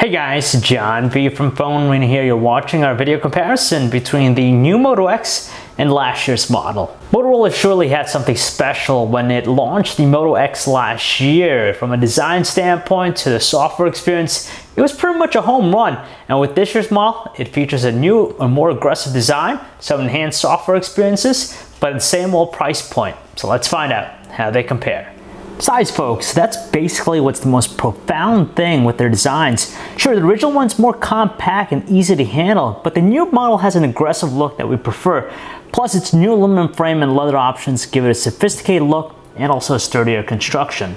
Hey guys, John V from PhoneArena here. You're watching our video comparison between the new Moto X and last year's model. Motorola surely had something special when it launched the Moto X last year. From a design standpoint to the software experience, it was pretty much a home run. And with this year's model, it features a new and more aggressive design, some enhanced software experiences, but at the same old price point. So let's find out how they compare. Size, folks, that's basically what's the most profound thing with their designs. Sure, the original one's more compact and easy to handle, but the new model has an aggressive look that we prefer. Plus, its new aluminum frame and leather options give it a sophisticated look and also a sturdier construction.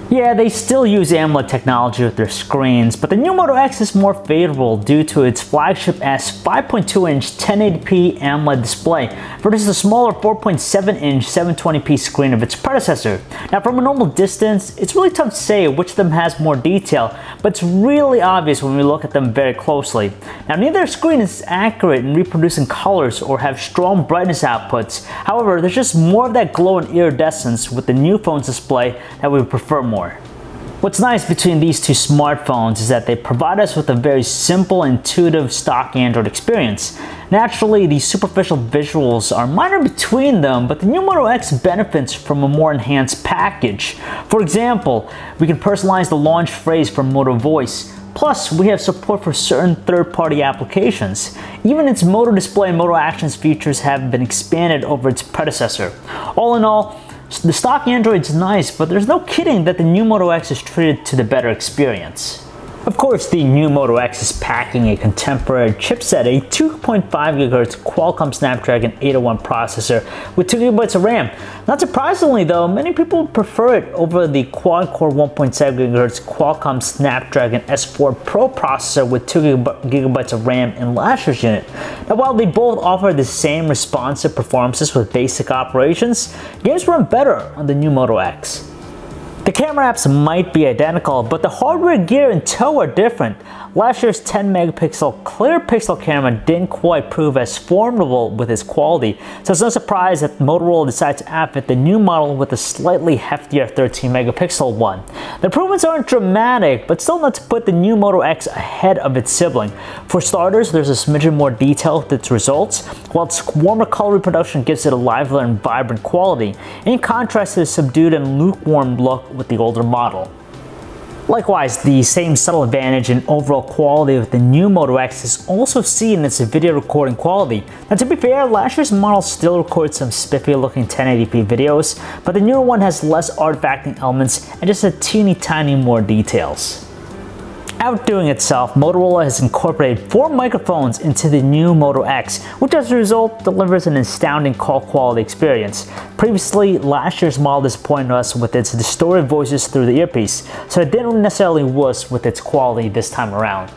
Yeah, they still use AMOLED technology with their screens, but the new Moto X is more favorable due to its flagship S 5.2-inch 1080p AMOLED display versus the smaller 4.7-inch 720p screen of its predecessor. Now, from a normal distance, it's really tough to say which of them has more detail, but it's really obvious when we look at them very closely. Now, neither screen is accurate in reproducing colors or have strong brightness outputs. However, there's just more of that glow and iridescence with the new phone's display that we prefer more. What's nice between these two smartphones is that they provide us with a very simple, intuitive stock Android experience. Naturally, the superficial visuals are minor between them, but the new Moto X benefits from a more enhanced package. For example, we can personalize the launch phrase from Moto Voice. Plus, we have support for certain third-party applications. Even its Moto Display and Moto Actions features have been expanded over its predecessor. All in all, the stock Android's nice, but there's no kidding that the new Moto X is treated to the better experience. Of course, the new Moto X is packing a contemporary chipset, a 2.5 GHz Qualcomm Snapdragon 801 processor with 2 GB of RAM. Not surprisingly though, many people prefer it over the quad-core 1.7 GHz Qualcomm Snapdragon S4 Pro processor with 2 GB of RAM in last year's unit. Now, while they both offer the same responsive performances with basic operations, games run better on the new Moto X. The camera apps might be identical, but the hardware gear and tow are different. Last year's 10 megapixel clear pixel camera didn't quite prove as formidable with its quality, so it's no surprise that Motorola decided to outfit the new model with a slightly heftier 13 megapixel one. The improvements aren't dramatic, but still not to put the new Moto X ahead of its sibling. For starters, there's a smidgen more detail with its results, while its warmer color reproduction gives it a livelier and vibrant quality, in contrast to the subdued and lukewarm look with the older model. Likewise, the same subtle advantage in overall quality with the new Moto X is also seen in its video recording quality. Now, to be fair, last year's model still records some spiffy looking 1080p videos, but the newer one has less artifacting elements and just a teeny tiny more details. Outdoing itself, Motorola has incorporated 4 microphones into the new Moto X, which as a result delivers an astounding call quality experience. Previously, last year's model disappointed us with its distorted voices through the earpiece, so it didn't necessarily wuss with its quality this time around.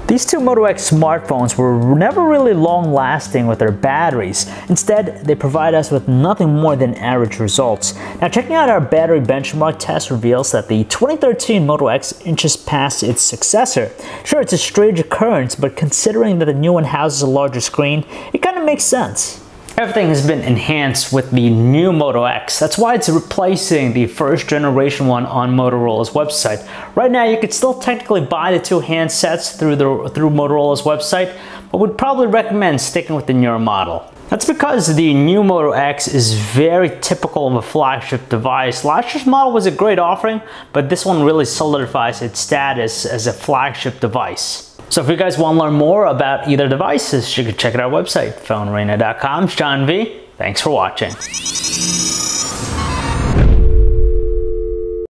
These two Moto X smartphones were never really long-lasting with their batteries. Instead, they provide us with nothing more than average results. Now, checking out our battery benchmark test reveals that the 2013 Moto X inches past its successor. Sure, it's a strange occurrence, but considering that the new one houses a larger screen, it kind of makes sense. Everything has been enhanced with the new Moto X. That's why it's replacing the first generation one on Motorola's website. Right now, you could still technically buy the two handsets through Motorola's website, but would probably recommend sticking with the newer model. That's because the new Moto X is very typical of a flagship device. Last year's model was a great offering, but this one really solidifies its status as a flagship device. So if you guys want to learn more about either devices, you can check out our website, PhoneArena.com. John V. Thanks for watching.